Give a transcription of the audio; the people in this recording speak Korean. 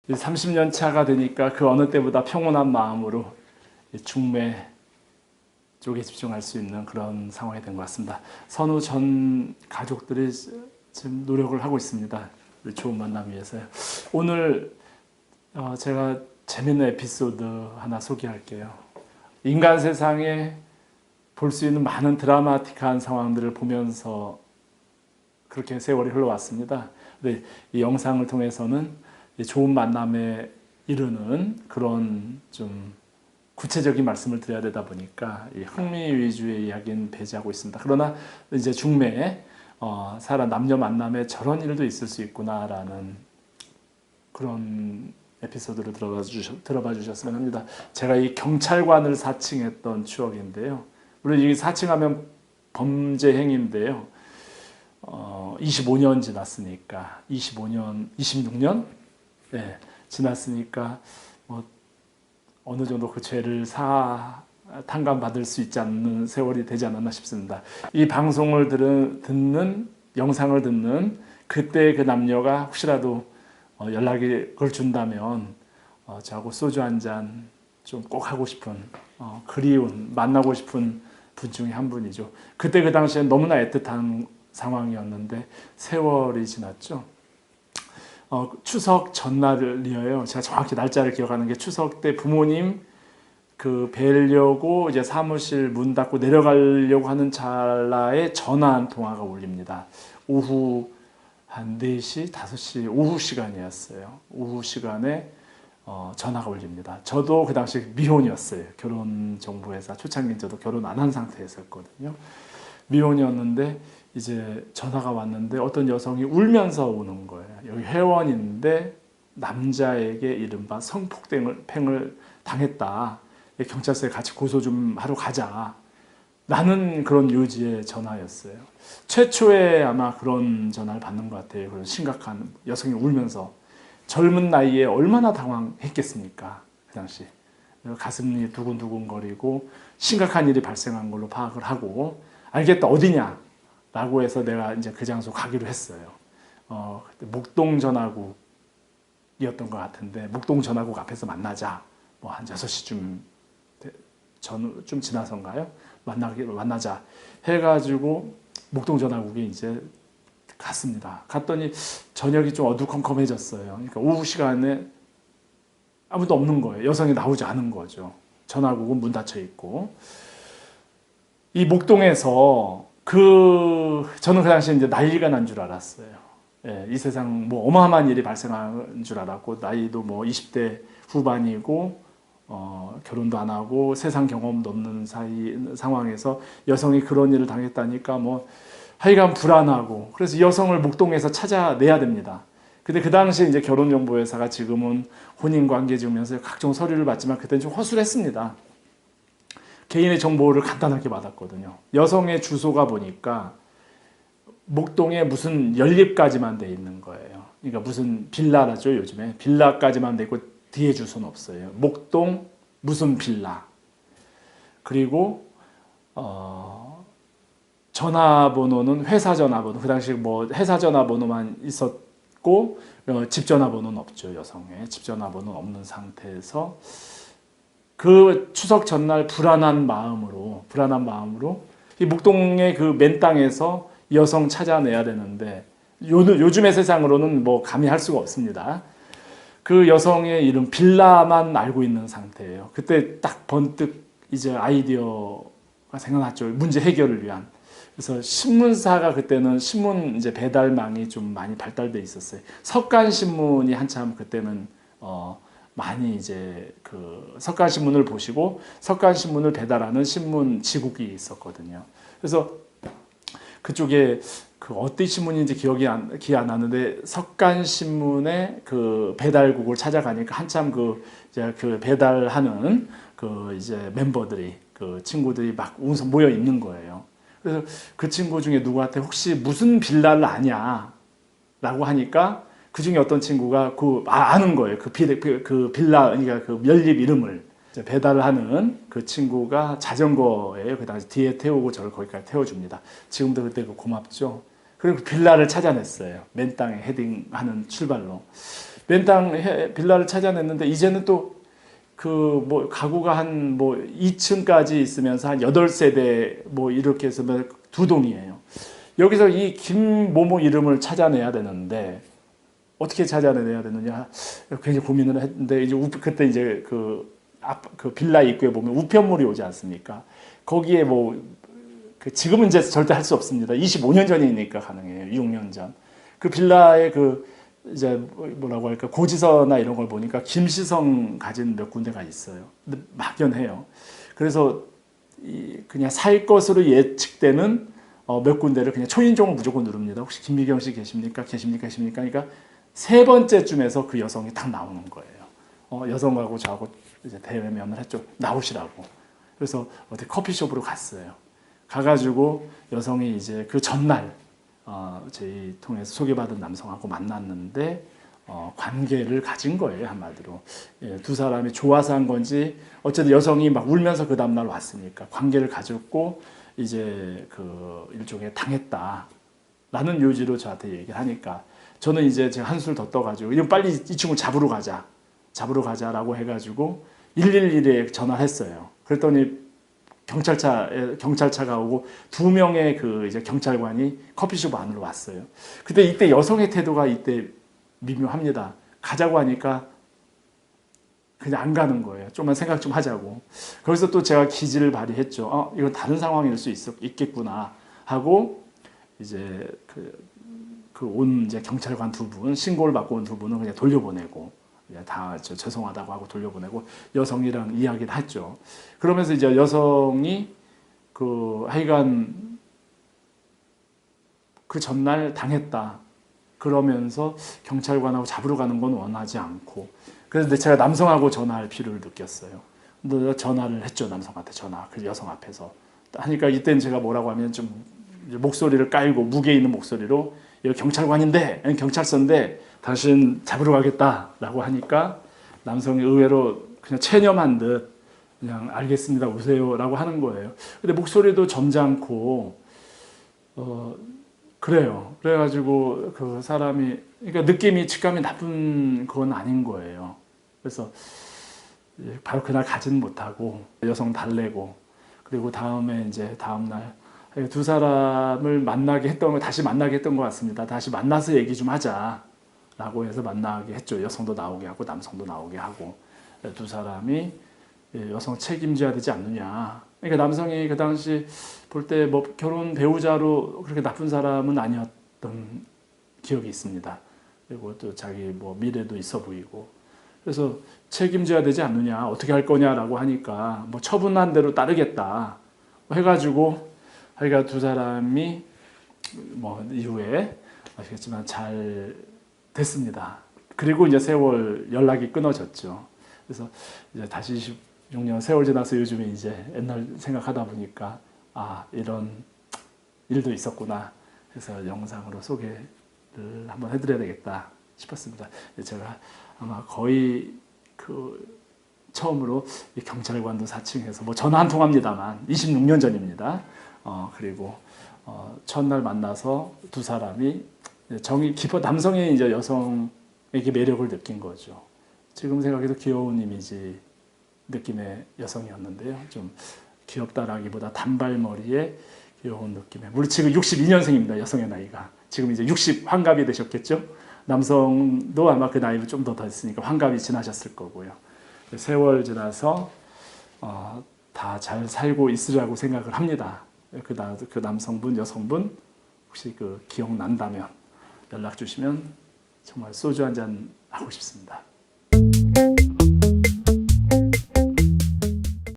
30년 차가 되니까 그 어느 때보다 평온한 마음으로 중매 쪽에 집중할 수 있는 그런 상황이 된 것 같습니다. 선우 전 가족들이 지금 노력을 하고 있습니다. 좋은 만남 위해서요. 오늘 제가 재밌는 에피소드 하나 소개할게요. 인간 세상에 볼 수 있는 많은 드라마틱한 상황들을 보면서 그렇게 세월이 흘러왔습니다. 근데 이 영상을 통해서는 좋은 만남에 이르는 그런 좀 구체적인 말씀을 드려야 되다 보니까 이 흥미 위주의 이야기는 배제하고 있습니다. 그러나 이제 중매에 사람 남녀 만남에 저런 일도 있을 수 있구나라는 그런 에피소드를 들어봐 주셨으면 합니다. 제가 이 경찰관을 사칭했던 추억인데요. 물론 이 사칭하면 범죄 행위인데요. 25년 지났으니까 26년 네, 지났으니까 어느 정도 그 죄를 탕감받을 수 있지 않는 세월이 되지 않았나 싶습니다. 이 방송을 듣는 영상을 듣는 그때 그 남녀가 혹시라도 연락을 준다면 저하고 소주 한 잔 좀 꼭 하고 싶은 그리운 만나고 싶은 분 중에 한 분이죠. 그때 그 당시엔 너무나 애틋한 상황이었는데 세월이 지났죠. 추석 전날이에요. 제가 정확히 날짜를 기억하는 게 추석 때 부모님 뵈려고 이제 사무실 문 닫고 내려가려고 하는 찰나에 전화 한 통화가 울립니다. 오후 한 4시, 5시 오후 시간이었어요. 오후 시간에 전화가 울립니다. 저도 그 당시 미혼이었어요. 결혼정보회사 초창기 저도 결혼 안 한 상태였었거든요. 미혼이었는데 이제 전화가 왔는데 어떤 여성이 울면서 오는 거예요. 여기 회원인데 남자에게 이른바 성폭행을 당했다. 경찰서에 같이 고소 좀 하러 가자. 라는 그런 요지의 전화였어요. 최초에 아마 그런 전화를 받는 것 같아요. 그런 심각한 여성이 울면서 젊은 나이에 얼마나 당황했겠습니까? 그 당시 가슴이 두근두근거리고 심각한 일이 발생한 걸로 파악을 하고 알겠다 어디냐? 라고 해서 내가 이제 그 장소 가기로 했어요. 목동 전화국이었던 것 같은데 목동 전화국 앞에서 만나자. 뭐 한 6시쯤 좀 지나서인가요? 만나자 해가지고 목동 전화국에 이제 갔습니다. 갔더니 저녁이 좀 어두컴컴해졌어요. 그러니까 오후 시간에 아무도 없는 거예요. 여성이 나오지 않은 거죠. 전화국은 문 닫혀 있고 이 목동에서 저는 그 당시에 이제 난리가 난 줄 알았어요. 예, 이 세상 뭐 어마어마한 일이 발생한 줄 알았고 나이도 뭐 20대 후반이고 결혼도 안 하고 세상 경험도 없는 상황에서 여성이 그런 일을 당했다니까 뭐 하여간 불안하고 그래서 여성을 목동에서 찾아내야 됩니다. 근데 그 당시에 이제 결혼정보회사가 지금은 혼인관계증명서 각종 서류를 받지만 그때는 좀 허술했습니다. 개인의 정보를 간단하게 받았거든요. 여성의 주소가 보니까 목동에 무슨 연립까지만 돼 있는 거예요. 그러니까 무슨 빌라라죠 요즘에. 빌라까지만 돼 있고 뒤에 주소는 없어요. 목동 무슨 빌라. 그리고 전화번호는 회사 전화번호. 그 당시 뭐 회사 전화번호만 있었고 집 전화번호는 없죠. 여성의 집 전화번호는 없는 상태에서 그 추석 전날 불안한 마음으로 이 목동의 그 맨 땅에서 여성 찾아내야 되는데 요즘의 세상으로는 뭐 감히 할 수가 없습니다. 그 여성의 이름 빌라만 알고 있는 상태예요. 그때 딱 번뜩 이제 아이디어가 생각났죠. 문제 해결을 위한. 그래서 신문사가 그때는 신문 이제 배달망이 좀 많이 발달돼 있었어요. 석간신문이 한참 그때는 많이 이제 그 석간신문을 보시고 석간신문을 배달하는 신문 지국이 있었거든요. 그래서 그쪽에 그 어떤 신문인지 기억이 안 나는데 석간신문의 그 배달국을 찾아가니까 한참 이제 그 배달하는 이제 멤버들이 그 친구들이 막 우선 모여 있는 거예요. 그래서 그 친구 중에 누구한테 혹시 무슨 빌라를 아냐? 라고 하니까 그 중에 어떤 친구가 아는 거예요. 그 빌라, 그러니까 그 연립 이름을. 배달을 하는 그 친구가 자전거예요. 그 당시 뒤에 태우고 저를 거기까지 태워줍니다. 지금도 그때 고맙죠. 그리고 빌라를 찾아냈어요. 맨 땅에 헤딩하는 출발로. 맨땅 빌라를 찾아냈는데 이제는 또 그 뭐 가구가 한 뭐 2층까지 있으면서 한 8세대 뭐 이렇게 해서 두 동이에요. 여기서 이 김모모 이름을 찾아내야 되는데 어떻게 찾아내야 되느냐 굉장히 고민을 했는데 이제 그때 이제 그 빌라 입구에 보면 우편물이 오지 않습니까? 거기에 뭐 지금은 이제 절대 할 수 없습니다. 25년 전이니까 가능해요. 6년 전. 그 빌라의 이제 뭐라고 할까 고지서나 이런 걸 보니까 김시성 가진 몇 군데가 있어요. 근데 막연해요. 그래서 그냥 살 것으로 예측되는 몇 군데를 그냥 초인종을 무조건 누릅니다. 혹시 김미경 씨 계십니까? 그러니까 세 번째쯤에서 그 여성이 딱 나오는 거예요. 여성하고 저하고 이제 대면을 했죠. 나오시라고. 그래서 어디 커피숍으로 갔어요. 가가지고 여성이 이제 그 전날 저희 통해서 소개받은 남성하고 만났는데 관계를 가진 거예요. 한마디로. 예, 두 사람이 좋아서 한 건지 어쨌든 여성이 막 울면서 그 다음날 왔으니까 관계를 가졌고 이제 그 일종의 당했다라는 요지로 저한테 얘기를 하니까 저는 이제 제가 한술 더 떠가지고 이거 빨리 이 친구 잡으러 가자라고 해가지고 111에 전화를 했어요. 그랬더니 경찰차가 오고 2명의 그 이제 경찰관이 커피숍 안으로 왔어요. 근데 이때 여성의 태도가 이때 미묘합니다. 가자고 하니까 그냥 안 가는 거예요. 좀만 생각 좀 하자고. 거기서 또 제가 기지를 발휘했죠. 이건 다른 상황일 수 있겠구나 하고 이제 온 이제 경찰관 2분, 신고를 받고 온 2분은 그냥 돌려보내고 다 죄송하다고 하고 돌려보내고 여성이랑 이야기를 했죠. 그러면서 이제 여성이 하여간 그 전날 당했다. 그러면서 경찰관하고 잡으러 가는 건 원하지 않고 그래서 제가 남성하고 전화할 필요를 느꼈어요. 근데 전화를 했죠. 남성한테 그 여성 앞에서 하니까 이때는 제가 뭐라고 하면 좀 목소리를 깔고 무게 있는 목소리로 여기 경찰관인데 경찰서인데 당신 잡으러 가겠다라고 하니까 남성이 의외로 그냥 체념한 듯 그냥 알겠습니다 오세요라고 하는 거예요. 근데 목소리도 점잖고 그래요. 그래가지고 그 사람이 그러니까 느낌이 직감이 나쁜 건 아닌 거예요. 그래서 바로 그날 가지는 못하고 여성 달래고 그리고 다음에 이제 다음날 두 사람을 다시 만나게 했던 것 같습니다. 다시 만나서 얘기 좀 하자라고 해서 만나게 했죠. 여성도 나오게 하고 남성도 나오게 하고 두 사람이 여성 책임져야 되지 않느냐. 그러니까 남성이 그 당시 볼 때 뭐 결혼 배우자로 그렇게 나쁜 사람은 아니었던 기억이 있습니다. 그리고 또 자기 뭐 미래도 있어 보이고 그래서 책임져야 되지 않느냐 어떻게 할 거냐라고 하니까 뭐 처분한 대로 따르겠다 해가지고 하여간 두 사람이 뭐 이후에 아시겠지만 잘 됐습니다. 그리고 이제 세월 연락이 끊어졌죠. 그래서 이제 다시 26년 세월 지나서 요즘에 이제 옛날 생각하다 보니까 이런 일도 있었구나 해서 영상으로 소개를 한번 해드려야 되겠다 싶었습니다. 제가 아마 거의 처음으로 경찰관도 사칭해서 뭐 전화 한 통합니다만 26년 전입니다. 그리고 첫날 만나서 두 사람이 정이 깊어 남성이 이제 여성에게 매력을 느낀 거죠. 지금 생각해도 귀여운 이미지 느낌의 여성이었는데요. 좀 귀엽다라기보다 단발머리에 귀여운 느낌의 물론 지금 62년생입니다. 여성의 나이가 지금 이제 60 환갑이 되셨겠죠. 남성도 아마 그 나이는 좀 더 됐으니까 환갑이 지나셨을 거고요. 세월 지나서 다 잘 살고 있으리라고 생각을 합니다. 그 남성분, 여성분 혹시 기억난다면 연락 주시면 정말 소주 한잔 하고 싶습니다.